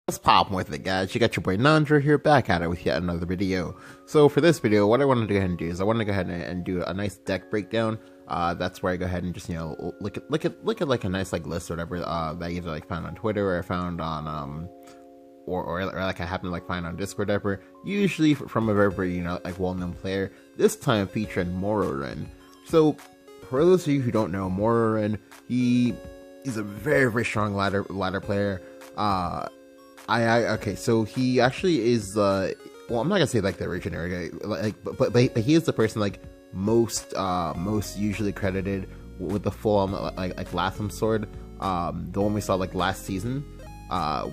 What's poppin' with it, guys? You got your boy Nandra here, back at it with yet another video. So for this video, what I wanted to go ahead and do is I wanted to go ahead and do a nice deck breakdown. That's where I go ahead and just look at like a nice like list or whatever that I either like found on Twitter or I found on or like I happen to like find on Discord or whatever. Usually from a very like well-known player. This time featuring Mororin. So for those of you who don't know, Mororin, he's a very strong ladder player. Okay, so he actually is well, I'm not gonna say like the originator guy, like, but he is the person like most usually credited with the full like Latham sword, the one we saw like last season,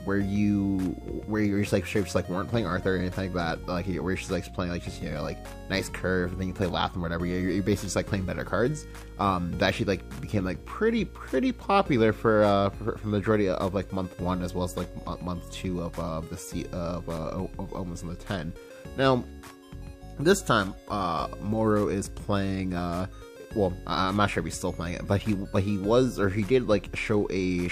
where you're just like sure just like weren't playing Arthur or anything like that, like where you're just like playing like just like nice curve, and then you play Latham or whatever. You're basically just like playing better cards. That actually like became like pretty popular for the majority of like month 1 as well as like month 2 of almost in the 10. Now this time Moro is playing well, I'm not sure if he's still playing it, but he did like show a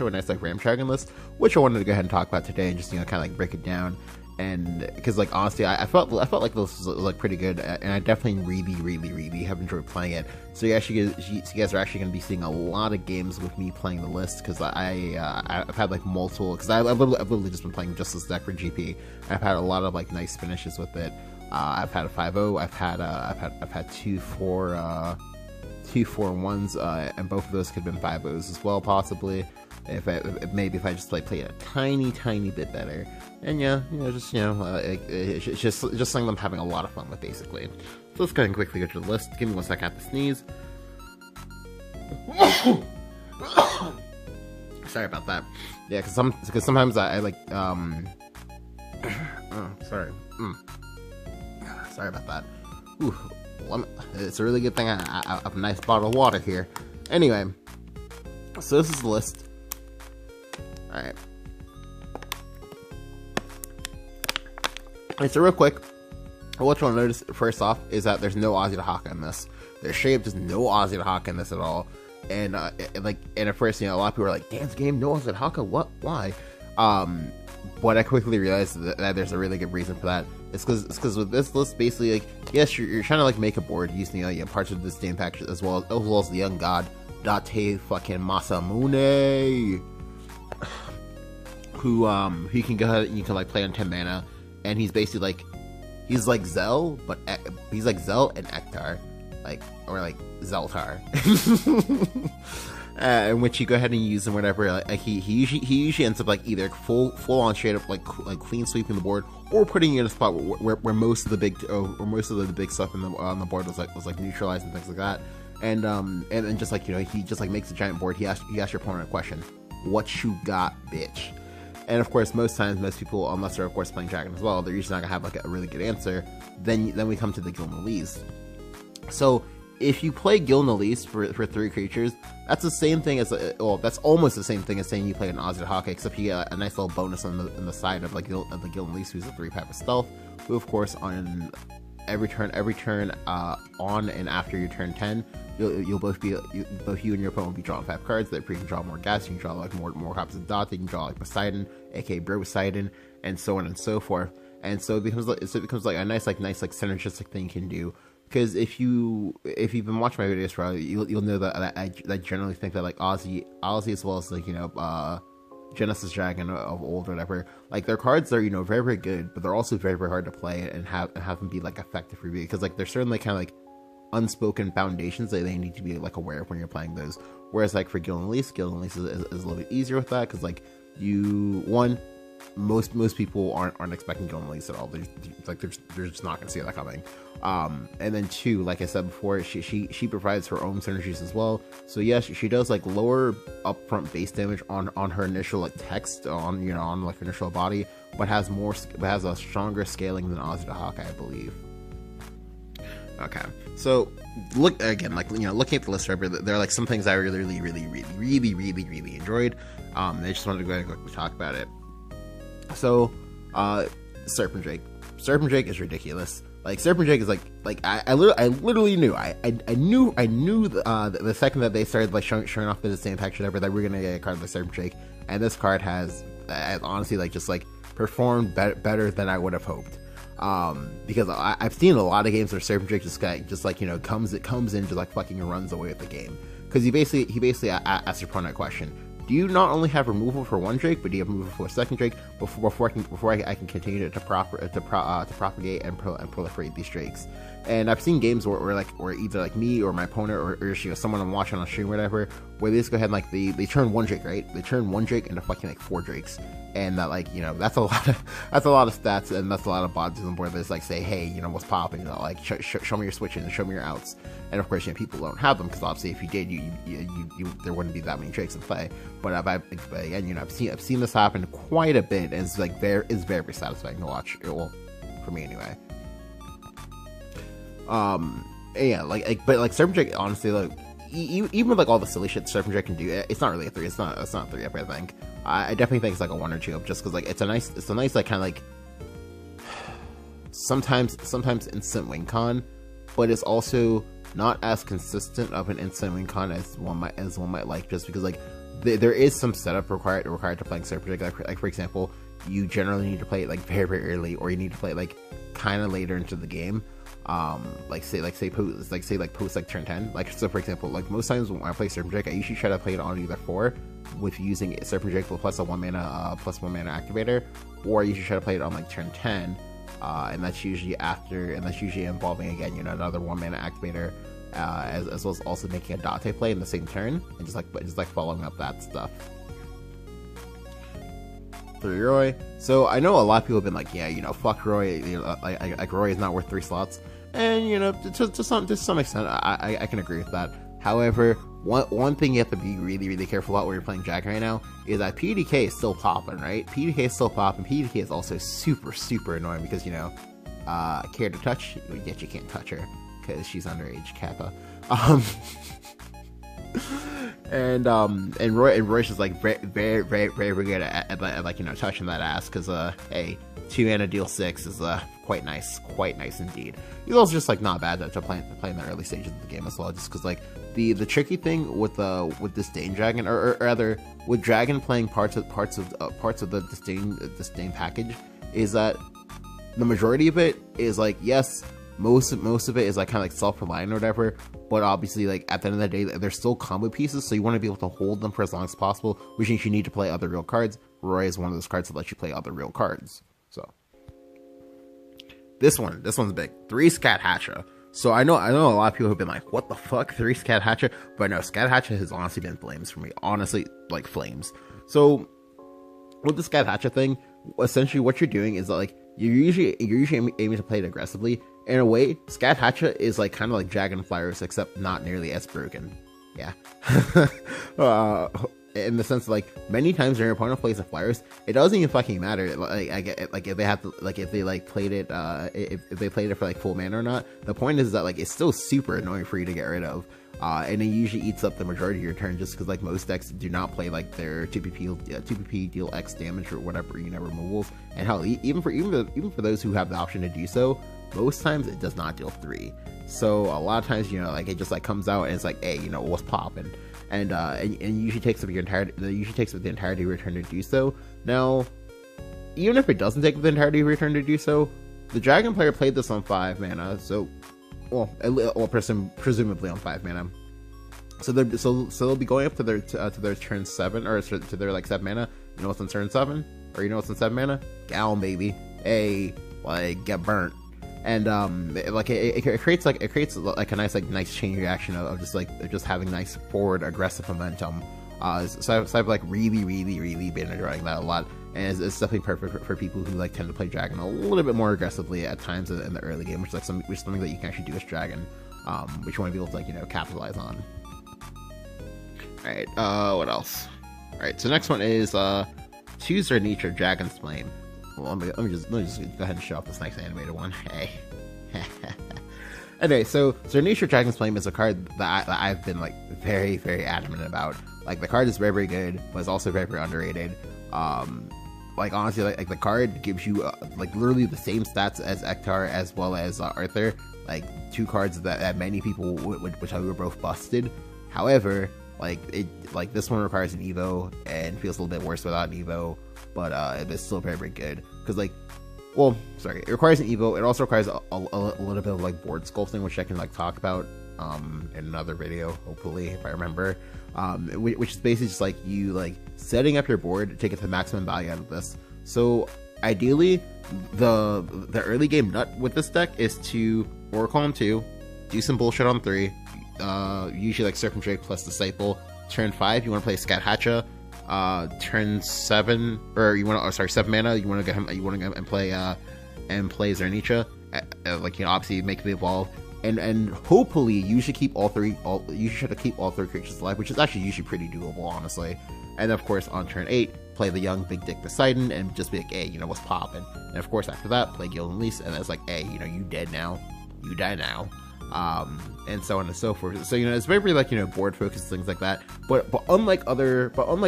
nice like Ram Dragon list, which I wanted to go ahead and talk about today and just kind of like break it down. And because like honestly, I felt like this was like pretty good, and I definitely really have enjoyed playing it. So you guys are actually going to be seeing a lot of games with me playing the list, because I've had like multiple, because I've literally just been playing just this deck for GP. I've had a lot of like nice finishes with it. I've had a 5-0. I've had 2-4-1s, and both of those could have been 5-0s as well, possibly. If I just like play it a tiny bit better, and it's just something I'm having a lot of fun with, basically. So let's go ahead and quickly go to the list. Give me 1 second, I have to sneeze. Sorry about that. Yeah, because sometimes I like oh, sorry. Sorry about that. Ooh, it's a really good thing I have a nice bottle of water here. Anyway, so this is the list. Alright. So real quick, what you want to notice first off is that there's no Ozzy the Hawk in this. There's straight up just no Ozzy the Hawk in this at all. And at first, a lot of people are like, "Dance game, no Ozzy the Hawk, what? Why?" But I quickly realized that there's a really good reason for that. It's because with this list, basically, like, yes, you're trying to like make a board using parts of this game package as well as the young god Date fucking Masamune, who he can go ahead and you can like play on 10 mana, and he's basically like Zell, but he's like Zell and Ektar, or like Zeltar. In which you go ahead and use him whatever. Like he usually ends up like either full on straight up like clean sweeping the board, or putting you in a spot where most of the big stuff on the board was like neutralized and things like that. And then just like he just like makes a giant board. He asks your opponent a question: "What you got, bitch?" And of course, most people, unless they're of course playing Dragon as well, they're usually not gonna have like a really good answer. Then we come to the Gilnelese. So if you play Gilnelese for 3 creatures, that's the same thing as that's almost the same thing as saying you play an Ozzy the Hawk, except you get a nice little bonus on the side of like the Gilnelese, who's a 3-5 of stealth, who of course on every turn on and after your turn 10, you'll both you and your opponent will be drawing 5 cards. That you can draw more gas, you can draw like more copies of Dot, you can draw like Poseidon, aka Bro Poseidon, and so on and so forth. And so it becomes like a nice synergistic thing you can do. Because if you've been watching my videos for a while, you'll know that I generally think that like Ozzy as well as like Genesis Dragon of old or whatever, like their cards are very good, but they're also very hard to play and have them be like effective for you, because like there's certainly kind of like unspoken foundations that they need to be like aware of when you're playing those. Whereas like for Gilnelese is a little bit easier with that, because like most people aren't expecting Gilnelese at all. They're just not gonna see that coming. And then 2, like I said before, she provides her own synergies as well. So yes, she does like lower upfront base damage on her initial like text on like initial body, but has a stronger scaling than Ozzy the Hawk, I believe. Okay, so look again, like looking at the list, there are like some things I really enjoyed. I just wanted to go ahead and talk about it. So, Serpent Drake is ridiculous. Like Serpent Drake is like I literally knew I knew the second that they started like showing off the same package ever that we're gonna get a card like Serpent Drake, and this card has honestly like just like performed better than I would have hoped. Because I've seen a lot of games where Serpent Drake just like you know comes in just like fucking runs away with the game, because he basically asked your opponent a question: do you not only have removal for one Drake, but do you have removal for a second Drake before I can continue to propagate and proliferate these Drakes? And I've seen games where either like me or my opponent or you know, someone I'm watching on stream or whatever, where they just go ahead and like they turn one Drake, right? They turn one Drake into fucking like 4 Drakes, and that like you know that's a lot of stats, and that's a lot of bodies on the board. That's like say, hey, you know what's popping? You know, like show me your switches and show me your outs. And of course, you know, people don't have them because obviously if you did, you there wouldn't be that many Drakes in play. But again, you know, I've seen this happen quite a bit, and it's like very satisfying to watch. Well, for me anyway. Yeah, but like Serpent Drake, honestly, like even with like all the silly shit Serpent Drake can do, it's not really a 3. It's not a 3 up. I think I definitely think it's like a 1 or 2 up, just because like it's a nice like kind of like sometimes instant win con, but it's also not as consistent of an instant win con as one might like, just because like there is some setup required to playing Serpent Drake. Like for example, you generally need to play it like very early, or you need to play it like kind of later into the game. Like post like turn 10. Like so for example, like most times when I play Serpent Drake, I usually try to play it on either 4 with using Serpent Drake plus a 1 mana activator, or you should try to play it on like turn 10, and that's usually involving again, you know, another 1 mana activator, as well as also making a Date play in the same turn, and just like following up that stuff. Roy. So I know a lot of people have been like, yeah, you know, fuck Roy, you know, like Roy is not worth 3 slots, and you know, to some extent, I can agree with that. However, one thing you have to be really careful about when you're playing Dragon right now is that PDK is still popping, right? PDK is still popping. PDK is also super annoying because, you know, care to touch, yet you can't touch her because she's underage, Kappa. And Royce is like very good at like, you know, touching that ass, because hey, 2 mana deal 6 is quite nice indeed. He's also just like not bad to play in the early stages of the game as well, just because like the tricky thing with Disdain Dragon, or rather with Dragon playing parts of the Disdain package, is that the majority of it is like, yes, most of it is like kind of like self-reliant or whatever, but obviously like at the end of the day they're still combo pieces, so you want to be able to hold them for as long as possible, which means you need to play other real cards. Roy is one of those cards that lets you play other real cards. So this one's big. 3 Scat Hatcha. So I know a lot of people have been like, what the fuck, 3 Scat Hatcha? But no, Scat Hatcha has honestly been flames for me. Honestly, like flames. So with the Scat Hatcha thing, essentially what you're doing is like you're usually aiming to play it aggressively. In a way, Scat Hatcha is like kind of like Dragon Flyers, except not nearly as broken. Yeah. In the sense of, like, many times when your opponent plays the Flyers, it doesn't even fucking matter. Like if they have to, like, if they like played it, if they played it for like full mana or not. The point is that like it's still super annoying for you to get rid of. And it usually eats up the majority of your turn, just because like most decks do not play like their 2PP deal X damage or whatever, you know, removals. And hell, even for those who have the option to do so, most times it does not deal 3. So a lot of times, you know, like it just like comes out and it's like, hey, you know, what's popping? And usually takes up the entirety of your turn to do so. Now, even if it doesn't take up the entirety of your turn to do so, the Dragon player played this on 5 mana, so presumably on 5 mana. So they'll be going up to their turn 7, or to their like 7 mana. You know what's on turn 7? Or you know what's on 7 mana? Gallon, baby. Hey, like get burnt. And it creates like a nice chain reaction of just having nice forward aggressive momentum. So I've like really been enjoying that a lot, and it's definitely perfect for people who like tend to play Dragon a little bit more aggressively at times in the early game, which is something that you can actually do as Dragon, which you want to be able to, like, you know, capitalize on. All right, what else? All right, so next one is choose their nature, Dragon's Flame. Well, let me just go ahead and show off this nice animated one. Hey. Anyway, so Nature Dragon's Flame is a card that I've been like very adamant about. Like, the card is very good, but it's also very underrated. Like, honestly, like the card gives you like literally the same stats as Ektar as well as Arthur. Like, 2 cards that many people would tell you were both busted. However, Like this one requires an Evo and feels a little bit worse without an Evo, but it's still very, very good. Because like, well, sorry, it requires an Evo. It also requires a little bit of like board sculpting, which I can like talk about in another video, hopefully, if I remember. Which is basically just like you like setting up your board to take it to the maximum value out of this. So ideally, the early game nut with this deck is to Oracle on 2, do some bullshit on 3, usually like Serpent Drake plus Disciple. Turn 5, you want to play Scat Hatcha. Turn 7, or you want to, 7 mana, you want to go and play Zernicha. Like, you know, obviously make the evolve, and hopefully you should keep all three creatures alive, which is actually usually pretty doable, honestly. And of course, on turn 8, play the young Big Dick Poseidon and just be like, hey, you know, what's poppin'? And of course, after that, play Gil and Lise, and it's like, hey, you know, you dead now, you die now. And so on and so forth. So, you know, it's very like, you know, board focused, things like that. But unlike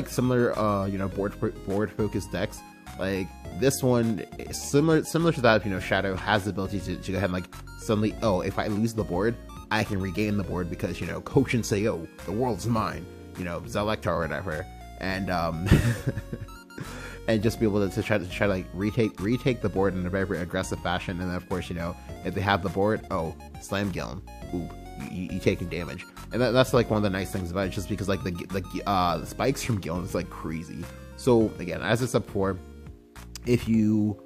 similar, you know, board focused decks, like this one, similar to that, you know, Shadow has the ability to go ahead and like suddenly, oh, if I lose the board, I can regain the board because, you know, coach and say, oh, the world's mine, you know, Zelektar or whatever, and and just be able to try to like retake the board in a very, very aggressive fashion. And then of course, you know, if they have the board, oh, slam Gillen, ooh, you taking damage. And that's like one of the nice things about it, just because like the spikes from Gillen is like crazy. So again, as I said before, if you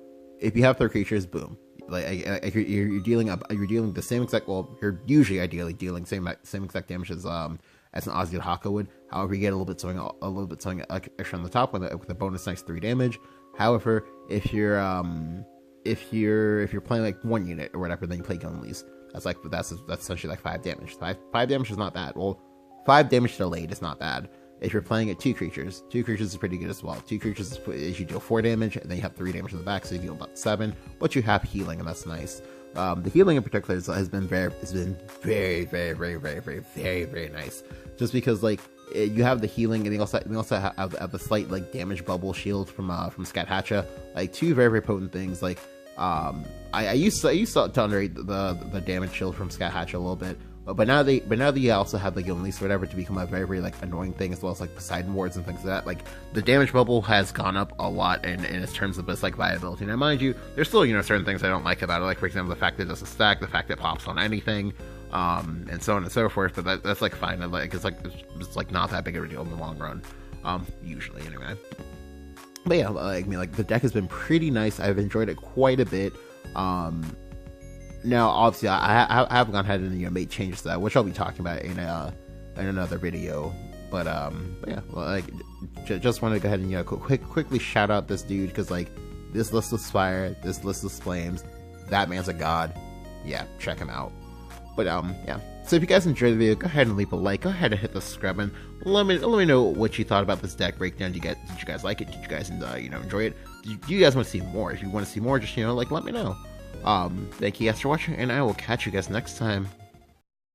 have 3 creatures, boom, like you're dealing the same exact, well, you're usually ideally dealing same exact damage as an Ozzy Haka would. However, you get a little bit something extra on the top with a bonus nice 3 damage. However, if you're playing like 1 unit or whatever, then you play Gunleys. That's essentially like 5 damage. 5 damage is not bad. Well, 5 damage delayed is not bad. If you're playing at 2 creatures is pretty good as well. 2 creatures is you deal 4 damage, and then you have 3 damage in the back, so you deal about 7. But you have healing, and that's nice. The healing in particular has been very, very, very nice. Just because like you have the healing, and they also have the slight like damage bubble shield from Scat Hatcha, like 2 very, very potent things. Like I used to underrate the damage shield from Scat Hatcha a little bit. But now they also have like Unleash or whatever to become a very, very like annoying thing, as well as like Poseidon wards and things like that. Like the damage bubble has gone up a lot in its terms of its like viability. Now, mind you, there's still, you know, certain things I don't like about it, like for example the fact that it doesn't stack, the fact that it pops on anything, and so on and so forth. But that's like fine. It's like not that big of a deal in the long run, usually anyway. But yeah, I mean, like the deck has been pretty nice. I've enjoyed it quite a bit. Now, obviously, I have gone ahead and, you know, made changes to that, which I'll be talking about in another video. But yeah, well, like, just want to go ahead and, you know, quickly shout out this dude, because like this listless fire, this listless flames, that man's a god. Yeah, check him out. But yeah. So if you guys enjoyed the video, go ahead and leave a like. Go ahead and hit the subscribe button. Let me know what you thought about this deck breakdown. Did you guys like it? Did you guys you know, enjoy it? Do you guys want to see more? If you want to see more, just, you know, like, let me know. Thank you guys for watching, and I will catch you guys next time.